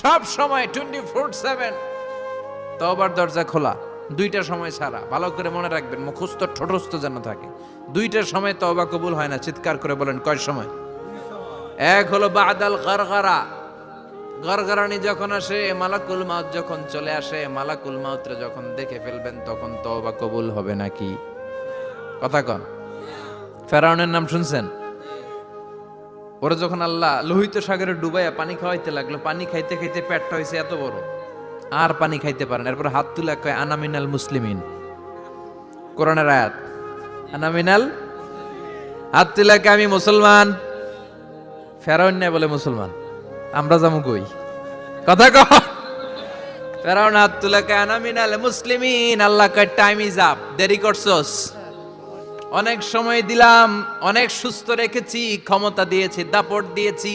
সব সময় 24/7 তওবার দরজা খোলা, দুইটার সময় ছাড়া। ভালো করে মনে রাখবেন, মুখস্থ ঠোঁটস্থ যেন থাকে। দুইটার সময় তওবা কবুল হয় না। চিৎকার করে বলেন কয় সময়? এক হলো বাদাল গারগারা, গরগরানি যখন আসে, মালাকুল মাউত যখন চলে আসে, মালাকুল মাউতরে যখন দেখে ফেলবেন তখন তওবা কবুল হবে নাকি? কথা কন। ফেরাউনের নাম শুনছেন? ওরা যখন আল্লাহ লোহিত সাগরে ডুবাইয়া পানি খাওয়াইতে লাগলো, পানি খাইতে খাইতে পেটটা হয়েছে এত বড়, আর পানি খাইতে পারেন। এরপর হাত তুলে কয় আনা মিনাল মুসলিমিন। কোরআনের আয়াত, আনা মিনাল, হাত তুলে কয় আমি মুসলমান। ফেরাউন না বলে মুসলমান, আমরা যাবো কই? কথা কহ। ফেরাউন হাত তুলে কয় আনা মিনাল মুসলিমিন। আল্লাহ কয় টাইম ইজ আপ, দেরি করছস। অনেক সময় দিলাম, অনেক সুস্থ রেখেছি, ক্ষমতা দিয়েছি, দাপট দিয়েছি।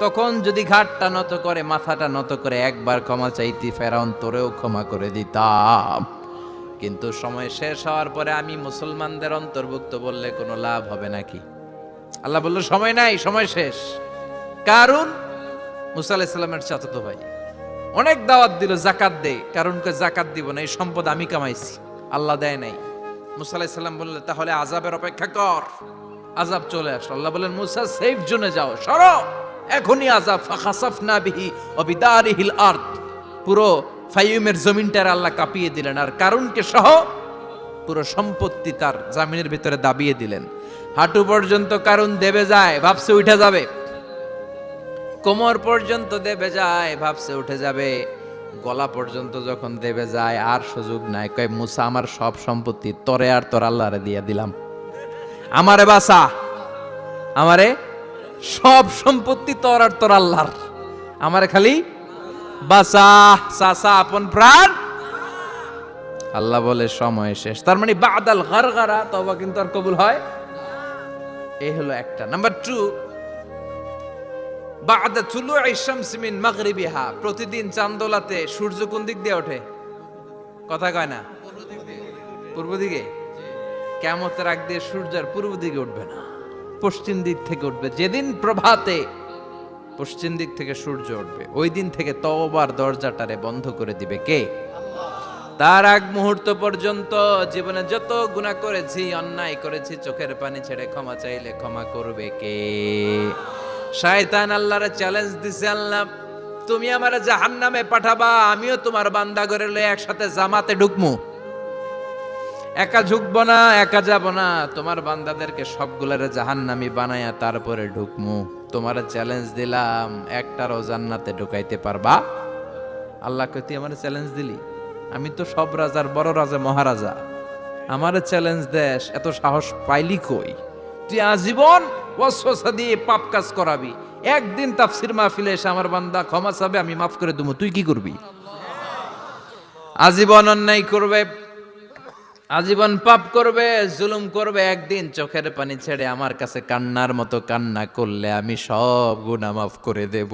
তখন যদি ঘাটটা নত করে, মাথাটা নত করে একবার ক্ষমা চাইতি, ফেরাউন তোরেও ক্ষমা করে দিতাম। কিন্তু সময় শেষ হওয়ার পরে আমি মুসলমানদের অন্তর্ভুক্ত বললে কোনো লাভ হবে নাকি? আল্লাহ বলল সময় নাই, সময় শেষ। কারণ মুসা আলাইহিস সালামের চাচাতো ভাই অনেক দাওয়াত দিল, যাকাত দে। কারণকে যাকাত দিব না, এই সম্পদ আমি কামাইছি, আল্লাহ দেয় নাই। মুসা আলাইহিস সালাম বললেন তাহলে আযাবের অপেক্ষা কর। আযাব চলে আসলো। আল্লাহ বললেন মুসা সেফ জোনে যাও, সরো, এখনই আযাব। ফাখাসাফনা বিহি ওয়া বিদারিহিল আরদ, পুরো ফাইয়ুমের জমিনটার আল্লাহ কাঁপিয়ে দিলেন, আর কারণকে সহ পুরো সম্পত্তি তার জামিনের ভিতরে দাবিয়ে দিলেন। হাঁটু পর্যন্ত কারণ দেবে যায়, ভাবছে উঠে যাবে। কোমর পর্যন্ত দেবে যায়, ভাবছে উঠে যাবে। গলা পর্যন্ত যখন দেবে যায় আর সুযোগ নাই। কয় মুসা আমার সব সম্পত্তি তরে আর তোর আল্লাহরে দিয়ে দিলাম, আমারে বাসা, আমারে সব সম্পত্তি তোর আর তোর আল্লাহর, আমারে খালি বাসা। সাসা আপন প্রাণ। আল্লাহ বলে সময় শেষ। তার মানে বাদাল গারগারা তওবা কিন্তু আর কবুল হয়। এই হলো একটা। নাম্বার 2, বাদা তুলুই শামস মিন মাগরিবিহা, প্রতিদিন চাঁদোলাতে সূর্য কোন দিক দিয়ে ওঠে? কথা কয় না? পূর্ব দিকে। কিয়ামতের আগ দিয়ে সূর্যের পূর্ব দিকে উঠবে না, পশ্চিম দিক থেকে উঠবে। যেদিন প্রভাতে পশ্চিম দিক থেকে সূর্য উঠবে, ওই দিন থেকে তওবার দরজাটারে বন্ধ করে দিবে কে? তার আগ মুহূর্ত পর্যন্ত জীবনে যত গুনাহ করেছি, অন্যায় করেছি, চোখের পানি ছেড়ে ক্ষমা চাইলে ক্ষমা করবে কে? শয়তান আল্লাহরে চ্যালেঞ্জ দিছে, আল্লাহ তুমি আমারে জাহান্নামে পাঠাবা, আমিও তোমার বান্দা করে লয়ে একসাথে জামাতে ঢুকমু। একা ঝুঁকবো না, একা যাব না, তোমার বান্দাদেরকে সবগুলারে জাহান্নামী বানায়া তারপরে ঢুকমু। তোমারে চ্যালেঞ্জ দিলাম, একটারও জান্নাতে ঢুকাইতে পারবা? আল্লাহকে তুই আমারে চ্যালেঞ্জ দিলি? আমি তো সব রাজার বড় রাজা, মহারাজা, আমারে চ্যালেঞ্জ দেশ, এত সাহস পাইলি কই? তুই আজীবন ওয়াসওয়াসা দিয়ে পাপ কাজ করাবি, একদিন তাফসীর মাহফিলে এসে আমার বান্দা ক্ষমা চাবে, আমি মাফ করে দেবো, তুই কি করবি? আজীবন অন্যায় করবে, আজীবন পাপ করবে, জুলুম করবে, একদিন চোখের পানি ছেড়ে আমার কাছে কান্নার মতো কান্না করলে আমি সব গুনাহ মাফ করে দেব।